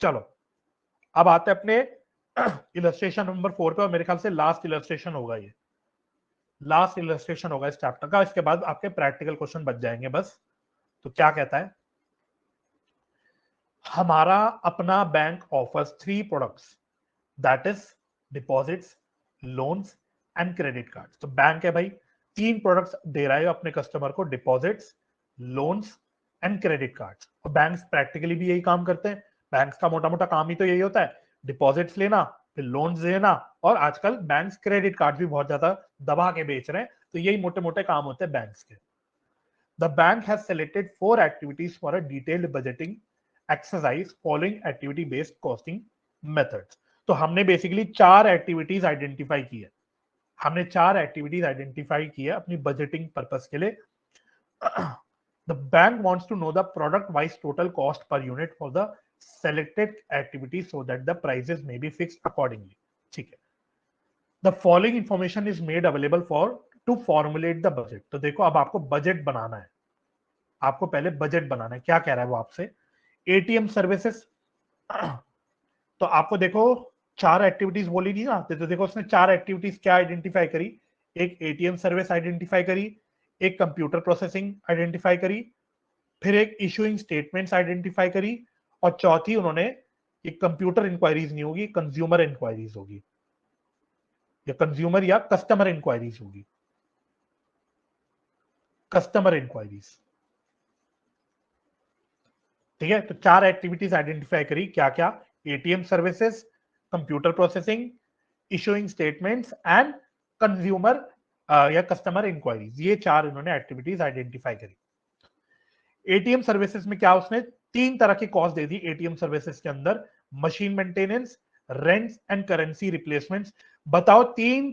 चलो अब आते हैं अपने इलस्ट्रेशन नंबर 4 पे, और मेरे ख्याल से लास्ट इलस्ट्रेशन होगा, ये लास्ट इलस्ट्रेशन होगा इस चैप्टर का। इसके बाद आपके प्रैक्टिकल क्वेश्चन बच जाएंगे बस। तो क्या कहता है, हमारा अपना bank offers 3 products, that is deposits, loans and credit card. तो बैंक है भाई, 3 प्रोडक्ट्स दे रहा है अपने कस्टमर को, deposits, loans and credit card. और बैंक्स प्रैक्टिकली भी यही काम करते हैं। बैंक्स का मोटा मोटा काम ही तो यही होता है, डिपॉजिट्स लेना, फिर लोन्स देना, और आजकल बैंक्स क्रेडिट कार्ड भी बहुत ज्यादा दबा के बेच रहे हैं। तो यही मोटे मोटे काम होते हैं बैंक्स के। The bank has selected 4 activities for a detailed budgeting exercise following activity based costing methods. तो हमने बेसिकली 4 एक्टिविटीज आइडेंटिफाई की है, हमने 4 एक्टिविटीज आइडेंटिफाई की है अपनी बजटिंग पर्पस के लिए। The bank wants to know the product wise total cost per unit for the selected activity so that the prices may be fixed accordingly. ठीक है, the following information is made available for to formulate the budget. तो देखो अब आपको budget बनाना है, आपको पहले budget बनाना है। क्या कह रहा है वो आपसे, एटीएम सर्विसेज। तो आपको देखो 4 एक्टिविटीज बोली नहीं ना, तो देखो उसने 4 एक्टिविटीज क्या आइडेंटिफाई करी, एक एटीएम सर्विस आइडेंटिफाई करी, एक कंप्यूटर प्रोसेसिंग आइडेंटिफाई करी, फिर एक इशूइंग स्टेटमेंट्स आइडेंटिफाई करी, और चौथी उन्होंने, ये कंप्यूटर इंक्वायरीज नहीं होगी, कंज्यूमर इंक्वायरीज होगी, या कंज्यूमर या कस्टमर इंक्वायरीज होगी, कस्टमर इंक्वायरीज। ठीक है, तो 4 एक्टिविटीज आइडेंटिफाई करी, क्या क्या, ATM services, computer processing, issuing statements and consumer या कस्टमर इंक्वायरीज। ये 4 इन्होंने एक्टिविटीज आइडेंटिफाई करी। एटीएम सर्विसेज में क्या, उसने 3 तरह की कॉस्ट दे दी एटीएम सर्विसेज के अंदर, machine maintenance, rents and currency replacements. बताओ 3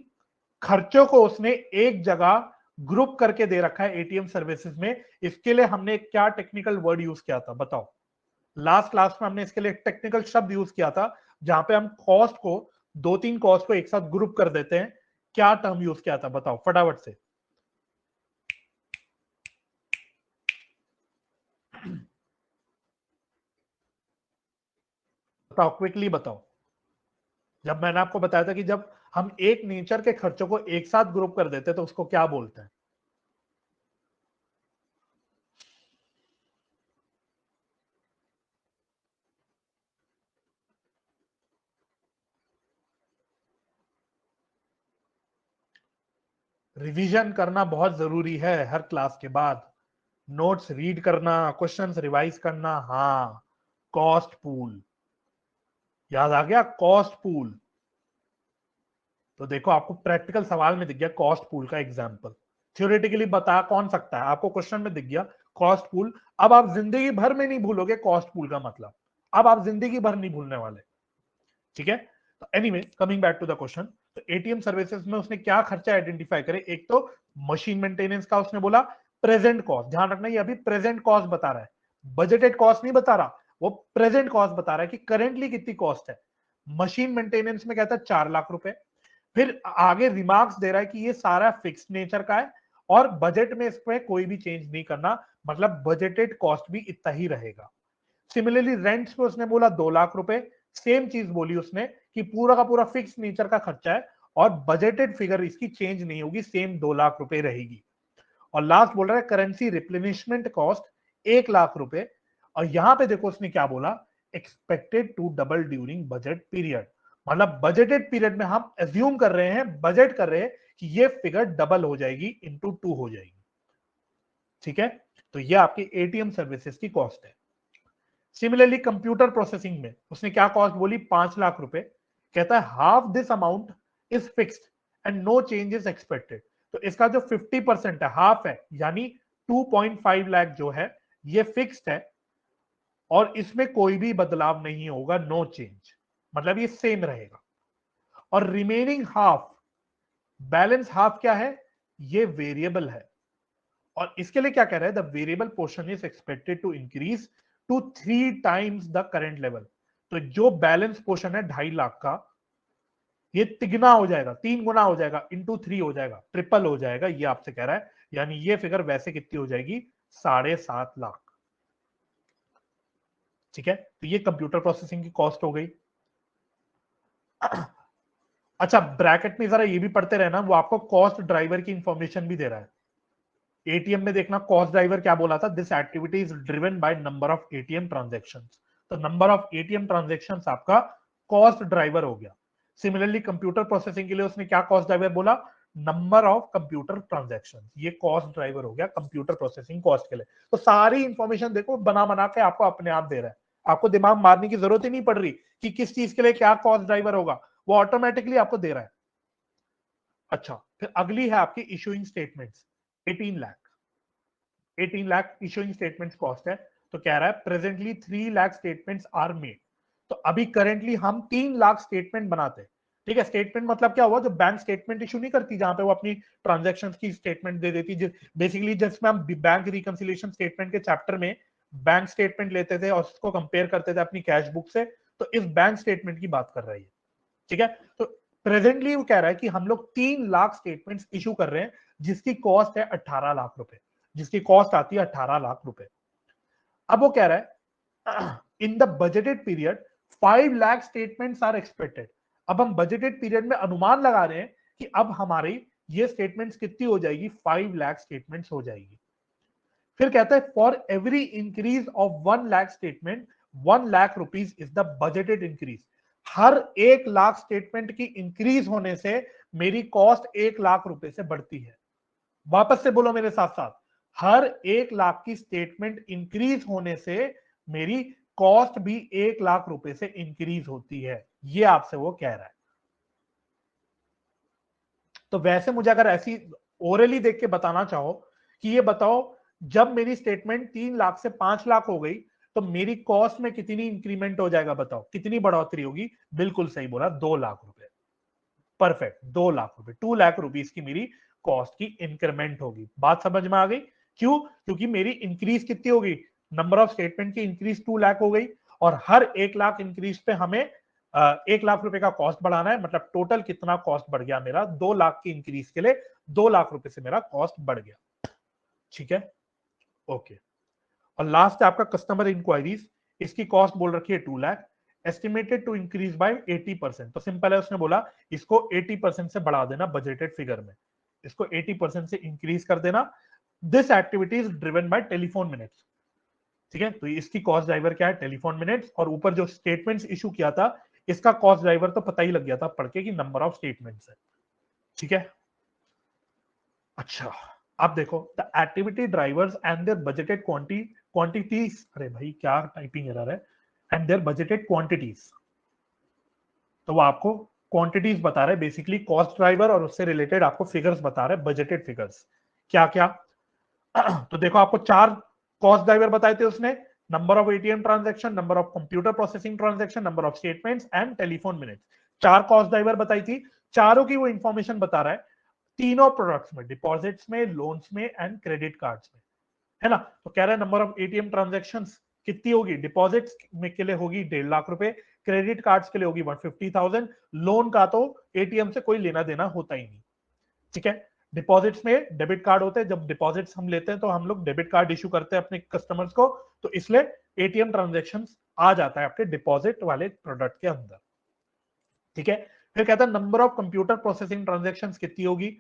खर्चों को उसने एक जगह ग्रुप करके दे रखा है एटीएम सर्विसेज में। इसके लिए हमने क्या टेक्निकल वर्ड यूज किया था बताओ, लास्ट क्लास में हमने इसके लिए टेक्निकल शब्द यूज किया था, जहां पे हम कॉस्ट को, 2-3 कॉस्ट को एक साथ ग्रुप कर देते हैं। क्या टर्म यूज किया था बताओ फटाफट से, बताओ क्विकली बताओ। जब मैंने आपको बताया था कि जब हम एक नेचर के खर्चों को एक साथ ग्रुप कर देते हैं तो उसको क्या बोलते हैं, रिवीजन करना बहुत जरूरी है हर क्लास के बाद, नोट्स रीड करना, क्वेश्चंस रिवाइज करना। हाँ, कॉस्ट पूल याद आ गया, कॉस्ट पूल। तो देखो आपको प्रैक्टिकल सवाल में दिख गया कॉस्ट पूल का एग्जांपल, थ्योरेटिकली बता कौन सकता है, आपको क्वेश्चन में दिख गया कॉस्ट पूल। अब आप जिंदगी भर में नहीं भूलोगे कॉस्ट पूल का मतलब, अब आप जिंदगी भर नहीं भूलने वाले। ठीक है, तो anyway coming back to the question. तो एटीएम सर्विसेज में उसने क्या खर्चा आइडेंटिफाई करे, एक तो मशीन मेंटेनेंस का उसने बोला, प्रेजेंट कॉस्ट, ध्यान रखना ये अभी प्रेजेंट कॉस्ट बता रहा है, बजटेड कॉस्ट नहीं बता रहा, वो प्रेजेंट कॉस्ट बता रहा है कि करेंटली कितनी कॉस्ट है। मशीन मेंटेनेंस में कहता है 4 लाख रुपए। फिर आगे रिमार्क्स दे रहा है कि ये सारा फिक्स्ड नेचर का है और बजट में इसमें कोई भी चेंज नहीं करना, मतलब बजटेड कॉस्ट भी इतना ही रहेगा। सिमिलरली रेंट्स पे उसने बोला 2 लाख रुपए, सेम चीज बोली उसने कि पूरा का पूरा फिक्स नेचर का खर्चा है और बजटेड फिगर इसकी चेंज नहीं होगी, सेम 2 लाख रुपए रहेगी। और लास्ट बोल रहा है करेंसी रिप्लेनिशमेंट कॉस्ट 1 लाख रुपए, और यहां पे देखो उसने क्या बोला, expected to double during budget period. मतलब बजटेड पीरियड में हम एज्यूम कर रहे हैं, बजट कर रहे हैं कि ये फिगर डबल हो जाएगी, इंटू 2 हो जाएगी। ठीक है, तो ये आपकी एटीएम सर्विसेज की कॉस्ट है। सिमिलरली कंप्यूटर प्रोसेसिंग में उसने क्या कॉस्ट बोली, 5 लाख रुपए। कहता है half this amount is fixed and no change is expected. तो इसका जो 50% है, हाफ है, यानी 2.5 लाख जो है ये फिक्स्ड है और इसमें कोई भी बदलाव नहीं होगा, नो चेंज, मतलब ये सेम रहेगा। और रिमेनिंग हाफ, बैलेंस हाफ क्या है, ये वेरिएबल है। और इसके लिए क्या कह रहा है, the variable portion is expected to increase to 3 times the current level. तो जो बैलेंस पोर्शन है 2.5 लाख का, ये तिगुना हो जाएगा, 3 गुना हो जाएगा, इंटू 3 हो जाएगा, ट्रिपल हो जाएगा, ये आपसे कह रहा है। यानी ये फिगर वैसे कितनी हो जाएगी, 7.5 लाख। ठीक है, तो ये कंप्यूटर प्रोसेसिंग की कॉस्ट हो गई। अच्छा, ब्रैकेट में जरा ये भी पढ़ते रहना, वो आपको कॉस्ट ड्राइवर की इंफॉर्मेशन भी दे रहा है। एटीएम में देखना कॉस्ट ड्राइवर क्या बोला था, this activity is driven by number of ATM transactions. तो नंबर ऑफ एटीएम ट्रांजैक्शंस आपका कॉस्ट ड्राइवर हो गया। सिमिलरली कंप्यूटर प्रोसेसिंग के लिए उसने क्या कॉस्ट ड्राइवर बोला, नंबर ऑफ कंप्यूटर ट्रांजैक्शन, ये कॉस्ट ड्राइवर हो गया कंप्यूटर प्रोसेसिंग कॉस्ट के लिए। तो सारी इंफॉर्मेशन देखो बना बना के आपको अपने आप दे रहा है, आपको दिमाग मारने की जरूरत ही नहीं पड़ रही कि किस चीज के लिए क्या कॉस्ट ड्राइवर होगा, वो ऑटोमेटिकली आपको दे रहा है। अच्छा, फिर अगली है आपकी issuing statements. 18 lakh, 18 lakh issuing statements cost है। तो कह रहा है presently 3 lakh statements are made. तो अभी करेंटली हम 3 लाख स्टेटमेंट बनाते हैं। ठीक है, स्टेटमेंट मतलब क्या हुआ, जो बैंक स्टेटमेंट इशू नहीं करती, जहां पे वो अपनी ट्रांजैक्शंस की स्टेटमेंट दे देती, बेसिकली जिसमें हम बैंक रिकंसिलिएशन स्टेटमेंट के चैप्टर में बैंक स्टेटमेंट लेते थे और उसको कंपेयर करते थे अपनी कैश बुक से, तो इस बैंक स्टेटमेंट की बात कर रही है। ठीक है, तो प्रेजेंटली वो कह रहा है कि हम लोग 3 लाख स्टेटमेंट्स इशू कर रहे हैं, जिसकी कॉस्ट है 18 लाख रुपए, जिसकी कॉस्ट आती है 18 लाख रुपए। अब वो कह रहा है in the budgeted period 5 lakh statements are expected. अब हम बजटेड पीरियड में अनुमान लगा रहे हैं कि अब हमारी ये स्टेटमेंट्स कितनी हो जाएगी, 5 लाख स्टेटमेंट्स हो जाएगी। फिर कहता है for every increase of 1 lakh statement 1 lakh rupees is the budgeted increase. Her 1 lakh statement की इंक्रीज होने से मेरी कॉस्ट 1 लाख रुपए से बढ़ती है। वापस से बोलो मेरे साथ साथ, हर 1 लाख की स्टेटमेंट इंक्रीज होने से मेरी कॉस्ट भी 1 लाख रुपए से इंक्रीज होती है, ये आपसे वो कह रहा है। तो वैसे मुझे अगर ऐसी ओरली देख के बताना चाहो कि ये बताओ जब मेरी स्टेटमेंट 3 लाख से 5 लाख हो गई तो मेरी कॉस्ट में कितनी इंक्रीमेंट हो जाएगा, बताओ कितनी बढ़ोतरी होगी। बिल्कुल सही बोला, 2 लाख रुपए। परफेक्ट, 2 लाख रुपए, 2 लाख रुपीस की मेरी कॉस्ट की इंक्रीमेंट होगी। बात समझ में आ गई? क्यों? क्योंकि मेरी इंक्रीज कितनी होगी, नंबर ऑफ स्टेटमेंट की इंक्रीज 2 लाख हो गई, और हर 1 लाख इंक्रीज पे हमें 1 लाख रुपए का कॉस्ट बढ़ाना है। मतलब टोटल कितना कॉस्ट बढ़ गया मेरा, 2 लाख की इंक्रीज के लिए 2 लाख रुपए से मेरा कॉस्ट बढ़ गया। ठीक है, ओके। और लास्ट है आपका कस्टमर इंक्वायरीज, इसकी कॉस्ट बोल रखी है 2 lakh, estimated to increase by 80%। तो सिंपल है, उसने बोला इसको 80% से बढ़ा देना बजटेड फिगर में, इसको 80% से इंक्रीज कर देना। This activity is driven by telephone minutes. ठीक है, तो इसकी कॉस्ट ड्राइवर क्या है, टेलीफोन मिनट्स। और ऊपर जो स्टेटमेंट्स इशू किया था, इसका कॉस्ट ड्राइवर तो पता ही लग गया था पढ़ के कि नंबर ऑफ स्टेटमेंट्स है। ठीक है, अच्छा आप देखो the activity drivers and their budgeted quantities, अरे भाई क्या टाइपिंग एरर है, एंड देयर बजटेड क्वांटिटीज। तो वो आपको क्वांटिटीज बता रहे हैं, बेसिकली कॉस्ट ड्राइवर और उससे रिलेटेड आपको फिगर्स बता रहे हैं, बजटेड फिगर्स क्या क्या। तो देखो आपको 4 कॉस्ट ड्राइवर बताए थे उसने, number of ATM transaction, number of computer processing transaction, number of statements and telephone minutes. 4 cost driver बताई थी, चारों की वो इंफॉर्मेशन बता रहा है तीनों प्रोडक्ट्स में, डिपॉजिट्स में, लोन्स में एंड क्रेडिट कार्ड्स में, है ना। तो कह रहा है नंबर ऑफ एटीएम ट्रांजैक्शन कितनी होगी, डिपॉजिट्स में के लिए होगी 1.5 लाख रुपए, क्रेडिट कार्ड्स के लिए होगी 150,000, लोन का तो एटीएम से कोई लेना देना होता ही नहीं। ठीक है, डिपॉजिट्स में डेबिट कार्ड होते हैं, जब डिपॉजिट्स हम लेते हैं तो हम लोग डेबिट कार्ड इशू करते हैं अपने कस्टमर्स को, तो इसलिए एटीएम ट्रांजैक्शन आ जाता है आपके डिपॉजिट वाले प्रोडक्ट के अंदर। ठीक है, फिर कहता है number of computer processing transactions कितनी होगी,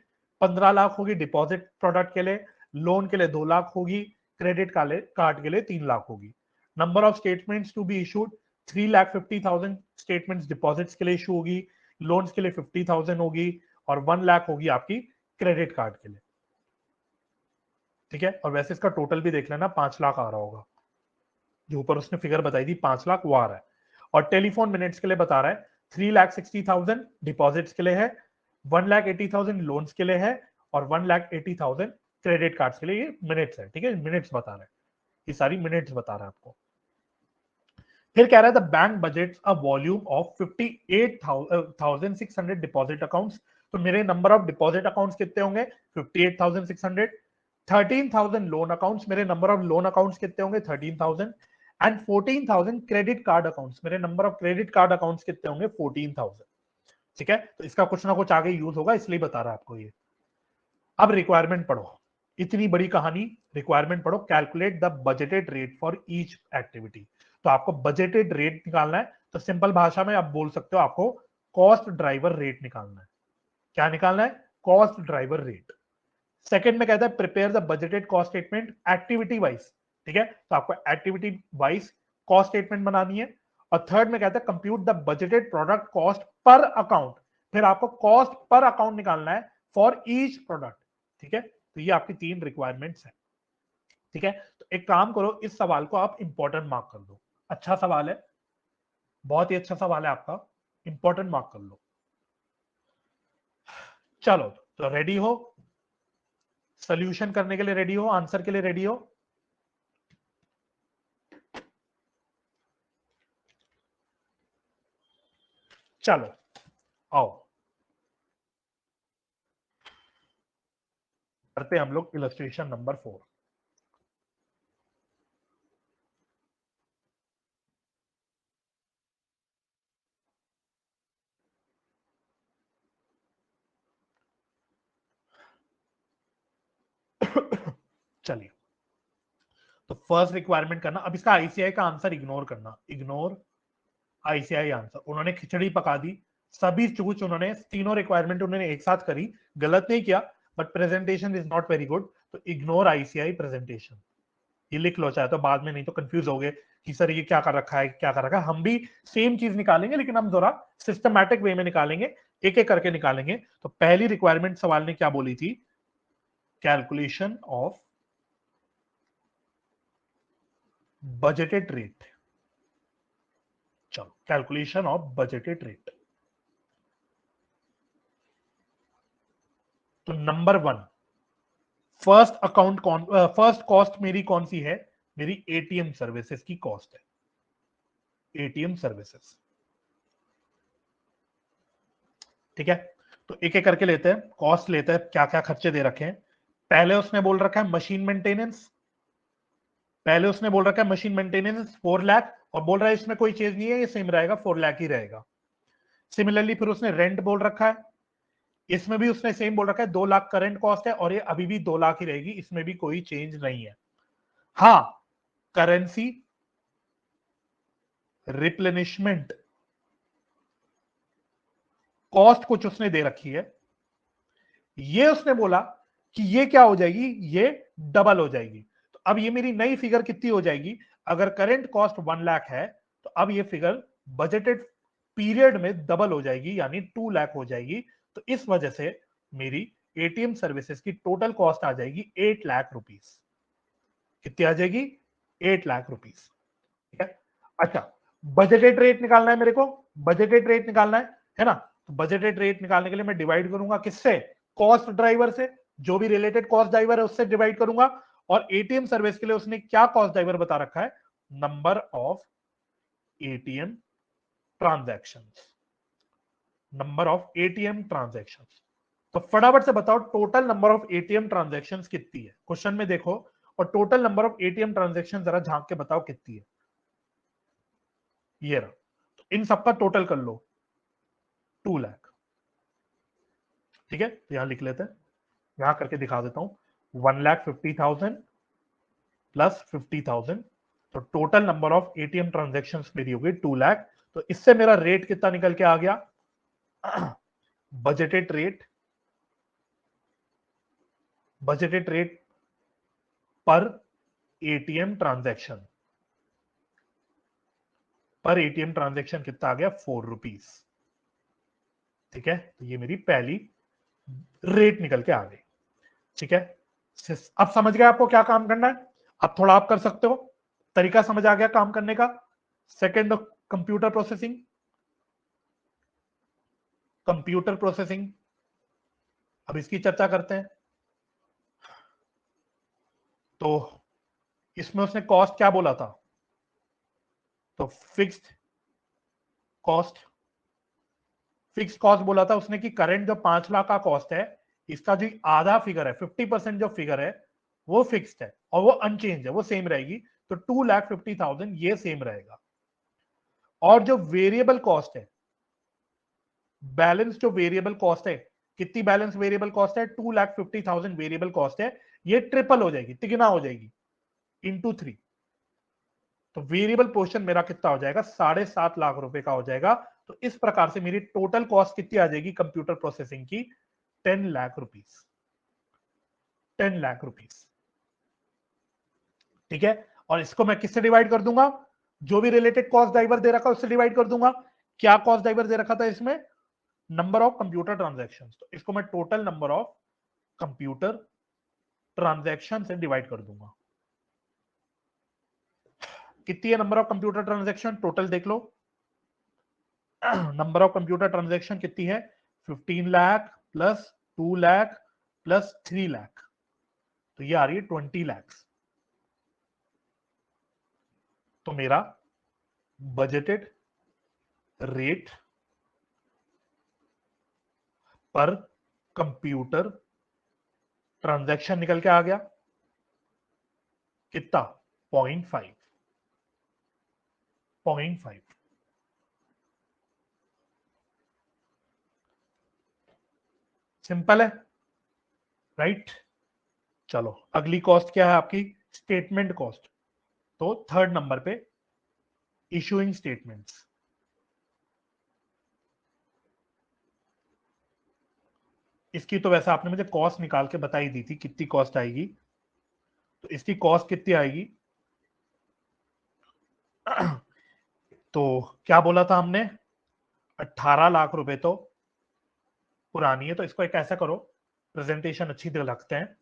15 लाख होगी डिपॉजिट प्रोडक्ट के लिए, लोन के लिए 2 लाख होगी, क्रेडिट कार्ड के लिए 3 लाख होगी। Number of statements to be issued 3,50,000 statements deposits के लिए इशू होगी, लोन्स के लिए 50,000 होगी, और 1 लाख होगी आपकी क्रेडिट कार्ड के लिए। ठीक है, और वैसे इसका टोटल भी देख लेना 5 लाख आ रहा होगा, जो ऊपर उसने फिगर बताई थी 5 लाख वो आ रहा है। और टेलीफोन मिनट्स के लिए बता रहा है 3,60,000 डिपॉजिट्स के लिए है, 1,80,000 लोन्स के लिए है, और 1,80,000 क्रेडिट कार्ड्स के लिए। ये मिनट्स है, ठीक है, मिनट्स बता रहा है, ये सारी मिनट्स बता रहा है आपको। फिर कह रहा है the bank budget a volume of 58,600 deposit accounts. तो मेरे नंबर ऑफ डिपॉजिट अकाउंट्स कितने होंगे, 58,600। 13,000 लोन अकाउंट्स, मेरे नंबर ऑफ लोन अकाउंट्स कितने होंगे, 13,000। एंड 14,000 क्रेडिट कार्ड अकाउंट्स, मेरे number of credit card accounts कितने होंगे, 14,000। ठीक है, तो इसका कुछ ना कुछ आगे यूज होगा, इसलिए बता रहा है आपको ये। अब रिक्वायरमेंट पढ़ो, इतनी बड़ी कहानी, रिक्वायरमेंट पढ़ो, calculate the budgeted rate for each activity. तो आपको बजटेड रेट निकालना है, तो सिंपल भाषा में आप बोल सकते हो आपको कॉस्ट ड्राइवर रेट निकालना है। क्या निकालना है? Cost driver rate. सेकंड में कहता है prepare the budgeted cost statement activity wise. ठीक है, तो आपको एक्टिविटी वाइज कॉस्ट स्टेटमेंट बनानी है। और थर्ड में कहता है compute the budgeted product cost per account. फिर आपको कॉस्ट पर अकाउंट निकालना है फॉर ईच प्रोडक्ट। ठीक है, तो ये आपकी 3 रिक्वायरमेंट्स है। ठीक है, तो एक काम करो, इस सवाल को आप इंपॉर्टेंट मार्क कर दो। अच्छा सवाल है, बहुत ही अच्छा सवाल है आपका, इंपॉर्टेंट मार्क कर लो। चलो, तो रेडी हो? सोल्यूशन करने के लिए रेडी हो? आंसर के लिए रेडी हो? चलो आओ करते हैं हम लोग इलस्ट्रेशन नंबर 4। चलिए, तो फर्स्ट रिक्वायरमेंट करना, अब इसका आईसीआई का आंसर इग्नोर करना, इग्नोर आईसीआई आंसर। उन्होंने खिचड़ी पका दी, सभी चूच उन्होंने, तीनों रिक्वायरमेंट उन्होंने एक साथ करी, गलत नहीं किया, but presentation is not very good. तो इग्नोर आईसीआई प्रेजेंटेशन, ये लिख लो चाहे तो, बाद में नहीं तो कंफ्यूज हो गए कि सर ये क्या कर रखा है, क्या कर रखा है। हम भी सेम चीज निकालेंगे, लेकिन हम जरा सिस्टमैटिक वे में निकालेंगे, एक एक करके निकालेंगे। तो पहली रिक्वायरमेंट सवाल ने क्या बोली थी? Calculation of budgeted rate. चलो, कैलकुलेशन ऑफ बजटेड रेट। तो नंबर 1, फर्स्ट अकाउंट कौन, फर्स्ट कॉस्ट मेरी कौन सी है? मेरी एटीएम सर्विसेज की कॉस्ट है, एटीएम सर्विसेज। ठीक है, तो एक एक करके लेते हैं, कॉस्ट लेते हैं, क्या क्या खर्चे दे रखे हैं। पहले उसने बोल रखा है मशीन मेंटेनेंस, पहले उसने बोल रखा है मशीन मेंटेनेंस 4 लाख, और बोल रहा है इसमें कोई चेंज नहीं है, ये सेम रहेगा, 4 लाख ही रहेगा। सिमिलरली फिर उसने रेंट बोल रखा है, इसमें भी उसने सेम बोल रखा है 2 लाख करंट कॉस्ट है, और ये अभी भी 2 लाख ही रहेगी, इसमें भी कोई चेंज नहीं है। हाँ, करेंसी रिप्लेनिशमेंट कॉस्ट कुछ उसने दे रखी है, ये उसने बोला कि ये क्या हो जाएगी, ये डबल हो जाएगी। तो अब ये मेरी नई फिगर कितनी हो जाएगी? अगर करंट कॉस्ट 1 लाख है, तो अब ये फिगर बजटेड पीरियड में डबल हो जाएगी, यानी 2 लाख हो जाएगी। तो इस वजह से मेरी एटीएम सर्विसेज की टोटल कॉस्ट आ जाएगी 8 लाख रुपीस। कितनी आ जाएगी? 8 लाख रुपीस। ठीक है, अच्छा, बजटेड रेट निकालना है मेरे को, बजटेड रेट निकालना है ना? तो बजटेड रेट निकालने के लिए मैं डिवाइड करूंगा किससे? कॉस्ट ड्राइवर से, जो भी रिलेटेड कॉस्ट ड्राइवर है उससे डिवाइड करूंगा। और एटीएम सर्विस के लिए उसने क्या कॉस्ट ड्राइवर बता रखा है? Number of ATM transactions, number of ATM transactions. तो फटाफट से बताओ total number of ATM transactions कितनी है? क्वेश्चन में देखो, और total number of ATM transaction जरा झांक के बताओ कितनी है। ये रहा, तो इन सबका टोटल कर लो, 2 लाख। ठीक है, तो यहां लिख लेते हैं, यहां करके दिखा देता हूं, 1,50,000 प्लस 50,000। तो total number of ATM transaction मेरी होगी 2 लाख। तो इससे मेरा रेट कितना निकल के आ गया? बजटेड रेट, बजटेड रेट पर एटीएम ट्रांजेक्शन, पर एटीएम ट्रांजेक्शन कितना आ गया? 4 रुपीज। ठीक है, तो ये मेरी पहली रेट निकल के आ गई। ठीक है, अब समझ गए आपको क्या काम करना है? अब थोड़ा आप कर सकते हो, तरीका समझ आ गया काम करने का। Second, computer processing, computer processing, अब इसकी चर्चा करते हैं। तो इसमें उसने कॉस्ट क्या बोला था? तो फिक्स्ड कॉस्ट, फिक्स कॉस्ट बोला था उसने कि करंट जो 5 लाख का कॉस्ट है, इसका जो आधा फिगर है, 50% जो फिगर है, वो फिक्स्ड है और वो अनचेंज है, वो सेम रहेगी। तो 2,50,000 ये सेम रहेगा। और जो वेरिएबल कॉस्ट है, बैलेंस जो वेरिएबल कॉस्ट है, कितनी बैलेंस वेरिएबल कॉस्ट है? 2,50,000 वेरिएबल कॉस्ट है, ये ट्रिपल हो जाएगी, तिगुना हो जाएगी, इंटू 3। तो वेरिएबल पोर्शन मेरा कितना हो जाएगा, 7.5 लाख रुपए का हो जाएगा। तो इस प्रकार से मेरी टोटल कॉस्ट कितनी आ जाएगी कंप्यूटर प्रोसेसिंग की, 10 लाख रुपीज। 10 लाख रुपीज, ठीक है। और इसको मैं किससे डिवाइड कर दूंगा, जो भी रिलेटेड कॉस्ट ड्राइवर दे रखा है उससे डिवाइड कर दूंगा। क्या कॉस्ट ड्राइवर दे रखा था इसमें, नंबर ऑफ कंप्यूटर ट्रांजैक्शंस, तो इसको मैं total number of computer transaction से डिवाइड कर दूंगा। कितनी है number of computer transaction, total देख लो। नंबर ऑफ कंप्यूटर ट्रांजैक्शन कितनी है, 15 लाख प्लस 2 लाख प्लस 3 लाख, तो ये आ रही है 20 लाख। तो मेरा बजटेड रेट पर कंप्यूटर ट्रांजैक्शन निकल के आ गया कितना, 0.5। 0.5, सिंपल है, राइट। चलो अगली कॉस्ट क्या है आपकी, स्टेटमेंट कॉस्ट। तो थर्ड नंबर पे इशूइंग स्टेटमेंट्स। इसकी तो वैसे आपने मुझे कॉस्ट निकाल के बताई दी थी कितनी कॉस्ट आएगी, तो इसकी कॉस्ट कितनी आएगी। तो क्या बोला था हमने, 18 लाख रुपए तो पुरानी है, तो इसको एक ऐसा करो, प्रेजेंटेशन अच्छी तरह लगते हैं,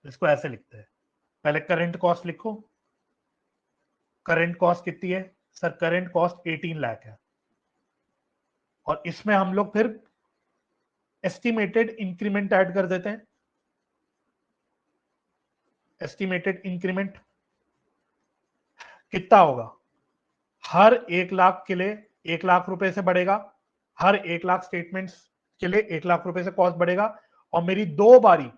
इसको ऐसे लिखते हैं। पहले करंट कॉस्ट लिखो, करंट कॉस्ट कितनी है सर, करंट कॉस्ट 18 लाख है। और इसमें हम लोग फिर एस्टिमेटेड इंक्रीमेंट ऐड कर देते हैं। एस्टिमेटेड इंक्रीमेंट कितना होगा, हर 1 लाख के लिए 1 लाख रुपए से बढ़ेगा, हर 1 लाख स्टेटमेंट्स के लिए 1 लाख रुपए से कॉस्ट बढ़ेगा। और मेरी 2 बारी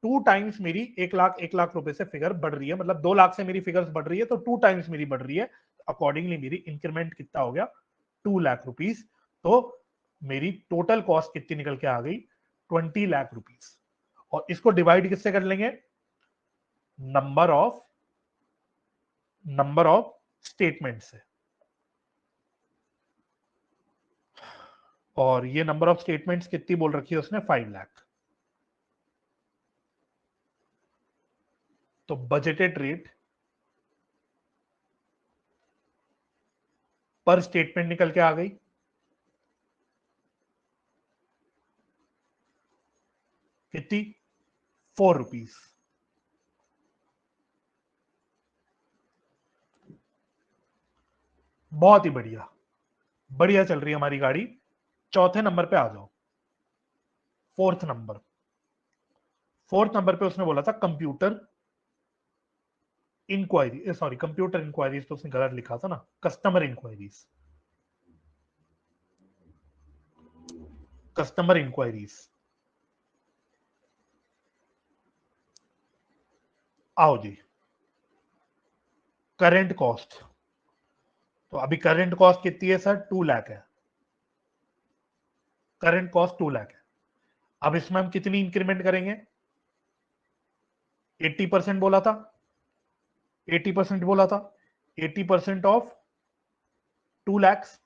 2 टाइम्स मेरी 1 लाख रुपए से फिगर बढ़ रही है, मतलब 2 लाख से मेरी फिगर बढ़ रही है, तो 2 टाइम्स मेरी बढ़ रही है। अकॉर्डिंगली मेरी इंक्रीमेंट कितना हो गया, 2 लाख रुपीज। तो मेरी टोटल कॉस्ट कितनी निकल के आ गई, 20 लाख रुपीज। और इसको डिवाइड किससे कर लेंगे, नंबर ऑफ स्टेटमेंट से। और ये नंबर ऑफ स्टेटमेंट्स कितनी बोल रखी है उसने, 5 लाख। तो बजटेड रेट पर स्टेटमेंट निकल के आ गई कितनी, 4 रुपीज। बहुत ही बढ़िया, बढ़िया चल रही है हमारी गाड़ी। चौथे नंबर पे आ जाओ, फोर्थ नंबर। फोर्थ नंबर पे उसने बोला था computer inquiry, sorry computer inquiries तो उसने गलत लिखा था ना, कस्टमर इंक्वायरीज। कस्टमर इंक्वायरीज, आओ जी। करेंट कॉस्ट, तो अभी करंट कॉस्ट कितनी है सर, 2 लाख है। करंट कॉस्ट 2 लाख है। अब इसमें हम कितनी इंक्रीमेंट करेंगे, 80% बोला था, 80% बोला था, 80% ऑफ 2 lakhs,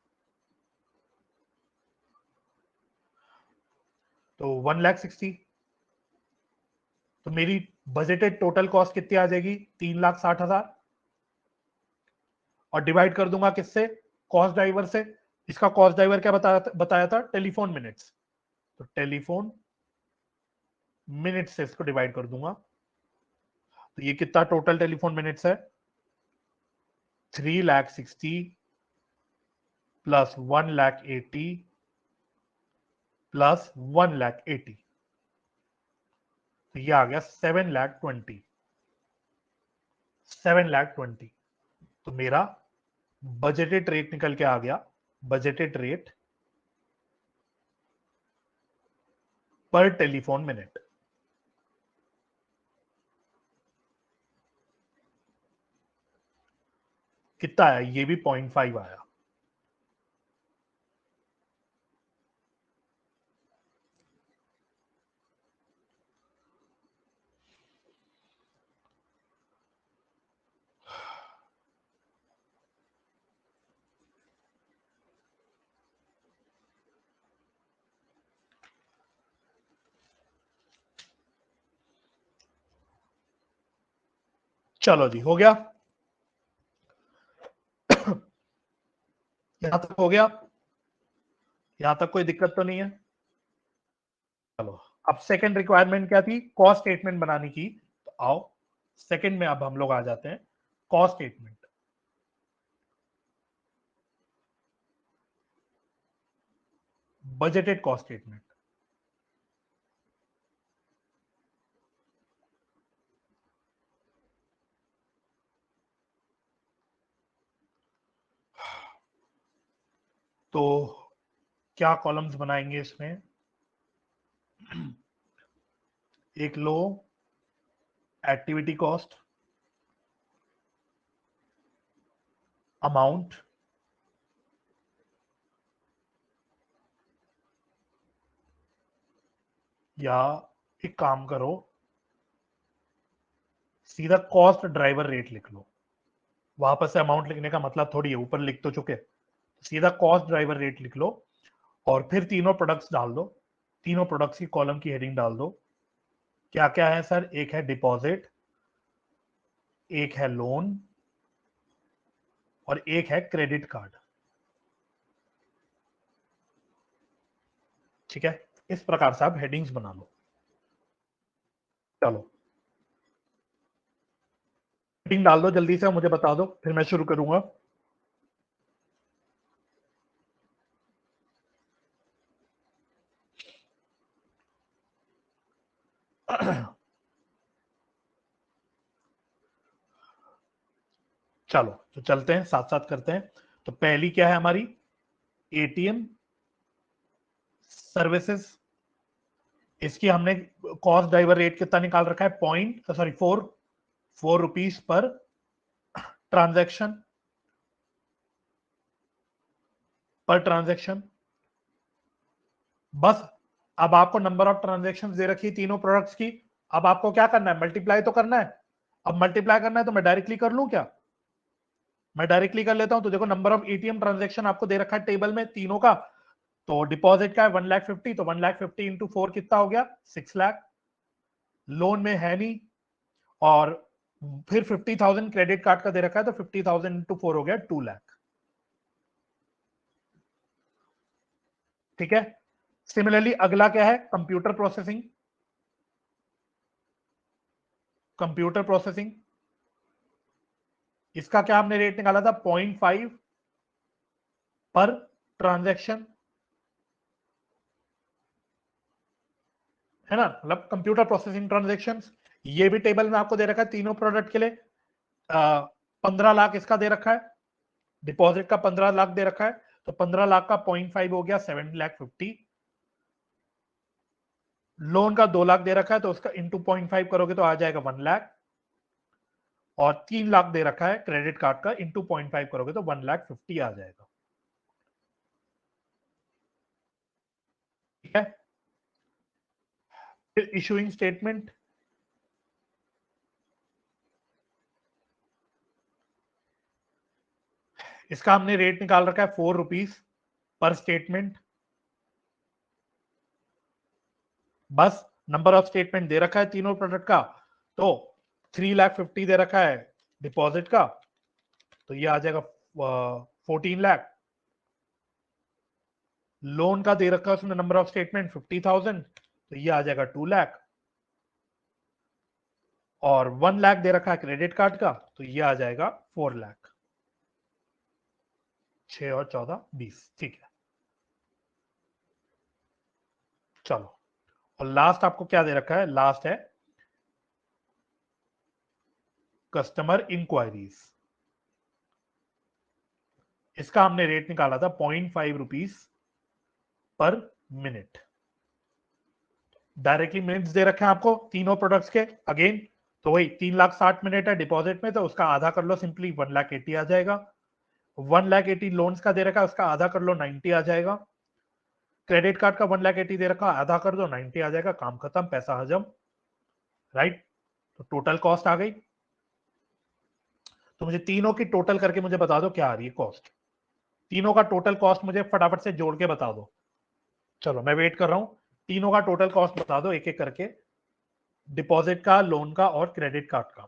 तो 1,60,000। तो मेरी बजटेड टोटल कॉस्ट कितनी आ जाएगी, 3,60,000। और डिवाइड कर दूंगा किससे, कॉस्ट ड्राइवर से। इसका कॉस्ट ड्राइवर क्या बताया था, टेलीफोन मिनट्स। तो टेलीफोन मिनट से इसको डिवाइड कर दूंगा। तो ये कितना टोटल टेलीफोन मिनट्स है, 3,60,000 प्लस 1,80,000 प्लस 1,80,000, तो ये आ गया 7,20,000। 7,20,000, तो मेरा बजटेड रेट निकल के आ गया, बजटेड रेट पर टेलीफोन मिनट कितना आया, ये भी 0.5 आया। चलो जी, हो गया। यहां तक हो गया? यहां तक कोई दिक्कत तो नहीं है? चलो, अब सेकंड रिक्वायरमेंट क्या थी? कॉस्ट स्टेटमेंट बनाने की। तो आओ सेकंड में अब हम लोग आ जाते हैं, cost statement. Budgeted cost statement. तो क्या कॉलम्स बनाएंगे इसमें? एक लो एक्टिविटी कॉस्ट, अमाउंट, या एक काम करो, सीधा कॉस्ट ड्राइवर रेट लिख लो। वापस से अमाउंट लिखने का मतलब थोड़ी है, ऊपर लिख तो चुके, सीधा कॉस्ट ड्राइवर रेट लिख लो और फिर तीनों प्रोडक्ट्स डाल दो, तीनों प्रोडक्ट्स की कॉलम की हेडिंग डाल दो। क्या क्या है सर? एक है डिपॉजिट, एक है लोन और एक है क्रेडिट कार्ड। ठीक है, इस प्रकार से आप हेडिंग्स बना लो। चलो हेडिंग डाल दो जल्दी से, मुझे बता दो, फिर मैं शुरू करूंगा। चलो तो चलते हैं, साथ साथ करते हैं। तो पहली क्या है हमारी? ATM services. इसकी हमने कॉस्ट ड्राइवर रेट कितना निकाल रखा है? 4 रुपीस पर ट्रांजैक्शन, पर ट्रांजैक्शन। बस, अब आपको नंबर ऑफ ट्रांजैक्शन दे रखी है तीनों प्रोडक्ट्स की। अब आपको क्या करना है? मल्टीप्लाई तो करना है। अब मल्टीप्लाई करना है तो मैं डायरेक्टली कर लूं क्या? मैं डायरेक्टली कर लेता हूं। तो देखो, नंबर ऑफ एटीएम ट्रांजैक्शन आपको दे रखा है टेबल में तीनों का। तो डिपॉजिट का है 1,50,000, तो 1,50,000 इंटू 4 कितना हो गया? 6,00,000। लोन में है नहीं, और फिर 50,000 क्रेडिट कार्ड का दे रखा है, तो 50,000 इंटू 4 हो गया 2,00,000। ठीक है। सिमिलरली अगला क्या है? Computer processing. कंप्यूटर प्रोसेसिंग, इसका क्या हमने रेट निकाला था? 0.5 पर ट्रांजैक्शन, है ना? मतलब कंप्यूटर प्रोसेसिंग ट्रांजेक्शन। ये भी टेबल में आपको दे रखा है तीनों प्रोडक्ट के लिए। 15 लाख इसका दे रखा है, डिपॉजिट का 15 लाख दे रखा है, तो 15 लाख का 0.5 हो गया 7,50,000। लोन का 2 लाख दे रखा है, तो उसका इंटू 0.5 करोगे तो आ जाएगा 1,00,000। और 3 लाख दे रखा है क्रेडिट कार्ड का, इंटू 0.5 करोगे तो 1,50,000 आ जाएगा। ठीक है। फिर इशूइंग स्टेटमेंट। इसका हमने रेट निकाल रखा है 4 रुपीस पर स्टेटमेंट। बस, नंबर ऑफ स्टेटमेंट दे रखा है तीनों प्रोडक्ट का। तो 3,50,000 दे रखा है डिपॉजिट का, तो ये आ जाएगा 14,00,000। लोन का दे रखा है उसमें नंबर ऑफ स्टेटमेंट 50,000, तो ये आ जाएगा 2,00,000। और 1,00,000 दे रखा है क्रेडिट कार्ड का, तो ये आ जाएगा 4,00,000। 6 और 14 20। ठीक है। चलो, और लास्ट आपको क्या दे रखा है? लास्ट है कस्टमर इंक्वायरीज। इसका हमने रेट निकाला था 0.5 रुपीस पर मिनट। डायरेक्टली मिनट्स दे रखे हैं आपको तीनों प्रोडक्ट्स के। अगेन, तो वही 3,60,000 है डिपॉजिट में, तो उसका आधा कर लो सिंपली, 1,80,000 आ जाएगा। 1,80,000 लोन्स का दे रखा है, उसका आधा कर लो 90 आ जाएगा। क्रेडिट कार्ड का 1,80,000 दे रखा, आधा कर दो 90 आ जाएगा। काम खत्म, पैसा हजम। राइट। तो टोटल कॉस्ट आ गई। तो मुझे तीनों की टोटल करके मुझे बता दो क्या आ रही है कॉस्ट। तीनों का टोटल कॉस्ट मुझे फटाफट से जोड़ के बता दो। चलो मैं वेट कर रहा हूं। तीनों का टोटल कॉस्ट बता दो एक एक करके, डिपॉजिट का, लोन का और क्रेडिट कार्ड का।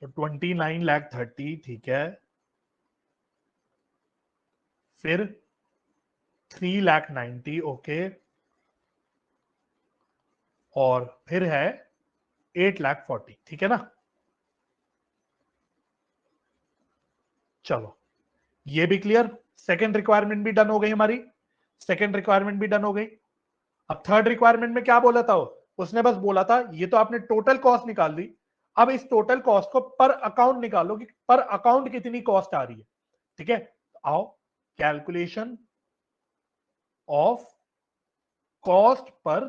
तो 29,30,000 ठीक है, फिर 3,90,000 ओके, और फिर है 8,40,000 ठीक है ना। चलो ये भी क्लियर, सेकंड रिक्वायरमेंट भी डन हो गई हमारी, सेकंड रिक्वायरमेंट भी डन हो गई। अब थर्ड रिक्वायरमेंट में क्या बोला था उसने बस बोला था ये तो आपने टोटल कॉस्ट निकाल दी, अब इस टोटल कॉस्ट को पर अकाउंट निकालो कि पर अकाउंट कितनी कॉस्ट आ रही है। ठीक है, आओ calculation of cost per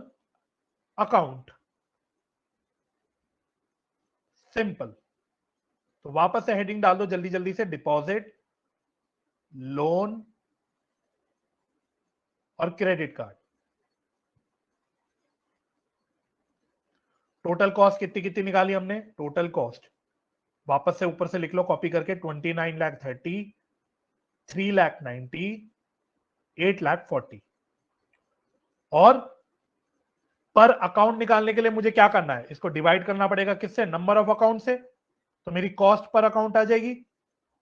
account, simple. तो वापस से हेडिंग डाल दो जल्दी जल्दी से, डिपॉजिट, लोन और क्रेडिट कार्ड। टोटल कॉस्ट कितनी कितनी निकाली हमने, टोटल कॉस्ट वापस से ऊपर से लिख लो कॉपी करके, 29,30,000, 3,90,000, 8,40,000। और पर अकाउंट निकालने के लिए मुझे क्या करना है, इसको डिवाइड करना पड़ेगा किससे, नंबर ऑफ अकाउंट से। तो मेरी कॉस्ट पर अकाउंट आ जाएगी,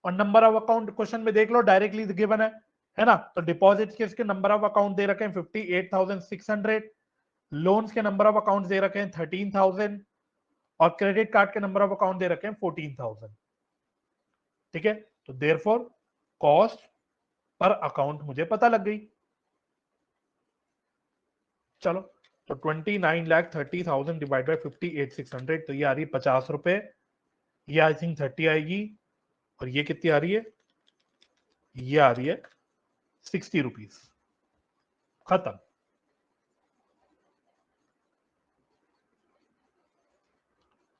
और नंबर ऑफ अकाउंट क्वेश्चन में देख लो डायरेक्टली गिवन है ना। तो डिपॉजिट के इसके नंबर ऑफ अकाउंट दे रखे हैं 58,600, लोन्स के नंबर ऑफ अकाउंट दे रखे हैं 13,000, और क्रेडिट कार्ड के नंबर ऑफ अकाउंट दे रखे हैं 14,000। ठीक है, तो देयरफॉर कॉस्ट पर अकाउंट मुझे पता लग गई। चलो, तो 29,30,000 डिवाइड बाई 58,600, तो ये आ रही है 50 रुपए, ये आई थिंक 30 आएगी, और ये कितनी आ रही है, ये आ रही है 60 रुपीज। खत्म।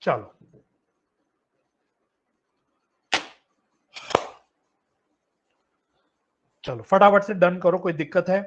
चलो चलो फटाफट से डन करो, कोई दिक्कत है?